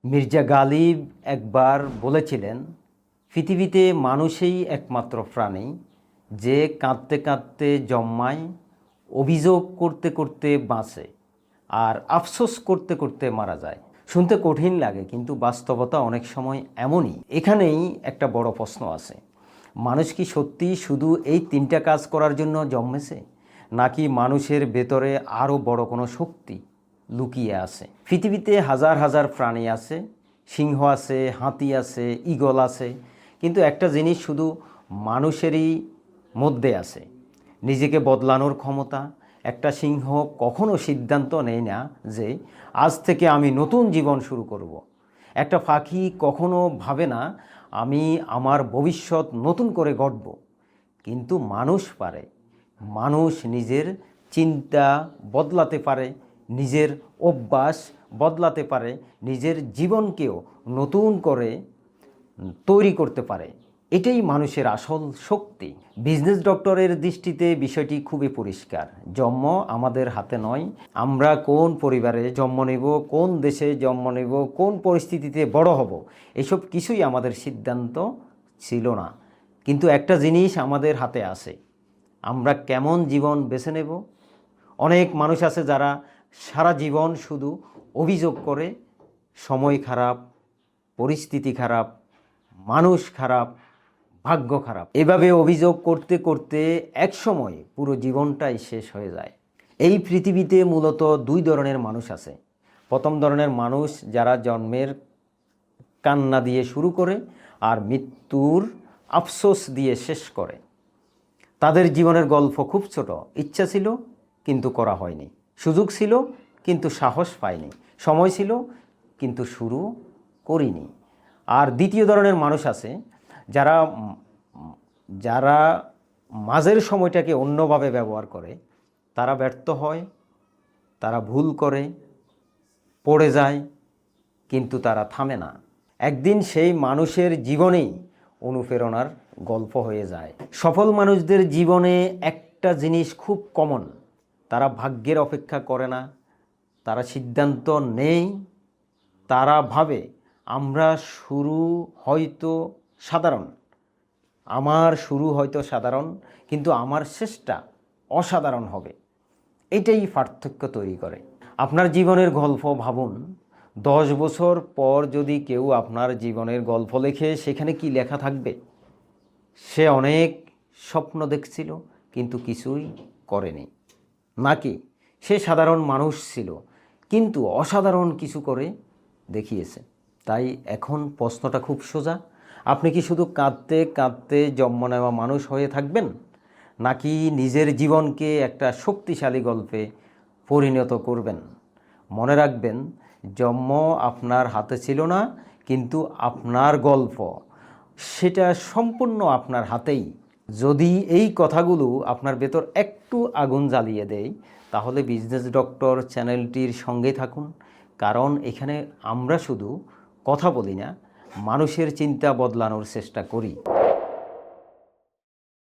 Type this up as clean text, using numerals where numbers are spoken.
মির্জা গালিব একবার বলেছিলেন, পৃথিবীতে মানুষই একমাত্র প্রাণী যে কাঁদতে কাঁদতে জন্মায়, অভিযোগ করতে করতে বাঁচে আর আফসোস করতে করতে মারা যায়। শুনতে কঠিন লাগে, কিন্তু বাস্তবতা অনেক সময় এমনই। এখানেই একটা বড় প্রশ্ন আছে, মানুষ কি সত্যি শুধু এই তিনটা কাজ করার জন্য জন্মেছে, নাকি মানুষের ভেতরে আরও বড় কোনো শক্তি লুকিয়ে আছে? পৃথিবীতে হাজার হাজার প্রাণী আছে, সিংহ আছে, হাতি আছে, ঈগল আছে, কিন্তু একটা জিনিস শুধু মানুষেরই মধ্যে আছে, নিজেকে বদলানোর ক্ষমতা। একটা সিংহ কখনো সিদ্ধান্ত নেয় না যে আজ থেকে আমি নতুন জীবন শুরু করব। একটা পাখি কখনো ভাবে না আমি আমার ভবিষ্যৎ নতুন করে গড়ব। কিন্তু মানুষ পারে। মানুষ নিজের চিন্তা বদলাতে পারে, নিজের অভ্যাস বদলাতে পারে, নিজের জীবনকেও নতুন করে তৈরি করতে পারে। এটাই মানুষের আসল শক্তি। বিজনেস ডক্টরের দৃষ্টিতে বিষয়টি খুবই পরিষ্কার। জন্ম আমাদের হাতে নয়। আমরা কোন পরিবারে জন্ম নেব, কোন দেশে জন্ম নেব, কোন পরিস্থিতিতে বড় হব, এসব কিছুই আমাদের সিদ্ধান্ত ছিল না। কিন্তু একটা জিনিস আমাদের হাতে আছে, আমরা কেমন জীবন বেছে নেব। অনেক মানুষ আছে যারা সারা জীবন শুধু অভিযোগ করে, সময় খারাপ, পরিস্থিতি খারাপ, মানুষ খারাপ, ভাগ্য খারাপ। এভাবে অভিযোগ করতে করতে একসময় পুরো জীবনটাই শেষ হয়ে যায়। এই পৃথিবীতে মূলত দুই ধরনের মানুষ আছে। প্রথম ধরনের মানুষ যারা জন্মের কান্না দিয়ে শুরু করে আর মৃত্যুর আফসোস দিয়ে শেষ করে। তাদের জীবনের গল্প খুব ছোট, ইচ্ছা ছিল কিন্তু করা হয়নি, সুযোগ ছিল কিন্তু সাহস পায়নি, সময় ছিল কিন্তু শুরু করিনি। আর দ্বিতীয় ধরনের মানুষ আছে যারা যারা মাঝের সময়টাকে অন্যভাবে ব্যবহার করে। তারা ব্যর্থ হয়, তারা ভুল করে, পড়ে যায়, কিন্তু তারা থামে না। একদিন সেই মানুষের জীবনেই অনুপ্রেরণার গল্প হয়ে যায়। সফল মানুষদের জীবনে একটা জিনিস খুব কমন, তারা ভাগ্যের অপেক্ষা করে না, তারা সিদ্ধান্ত নেয়। তারা ভাবে আমরা শুরু হয়তো সাধারণ, আমার শুরু হয়তো সাধারণ, কিন্তু আমার শেষটা অসাধারণ হবে। এটাই পার্থক্য তৈরি করে। আপনার জীবনের গল্প ভাবুন, 10 বছর পর যদি কেউ আপনার জীবনের গল্প লেখে, সেখানে কি লেখা থাকবে? সে অনেক স্বপ্ন দেখছিল কিন্তু কিছুই করেনি, নাকি সে সাধারণ মানুষ ছিল কিন্তু অসাধারণ কিছু করে দেখিয়েছে? তাই এখন প্রশ্নটা খুব সোজা, আপনি কি শুধু কাঁদতে কাঁদতে জন্ম নেওয়া মানুষ হয়ে থাকবেন, নাকি নিজের জীবনকে একটা শক্তিশালী গল্পে পরিণত করবেন? মনে রাখবেন, জন্ম আপনার হাতে ছিল না, কিন্তু আপনার গল্প সেটা সম্পূর্ণ আপনার হাতেই। যদি এই কথাগুলো আপনার ভেতর একটু আগুন জ্বালিয়ে দেয়, তাহলে বিজনেস ডক্টর চ্যানেলটির সঙ্গে থাকুন। কারণ এখানে আমরা শুধু কথা বলি না, মানুষের চিন্তা বদলানোর চেষ্টা করি।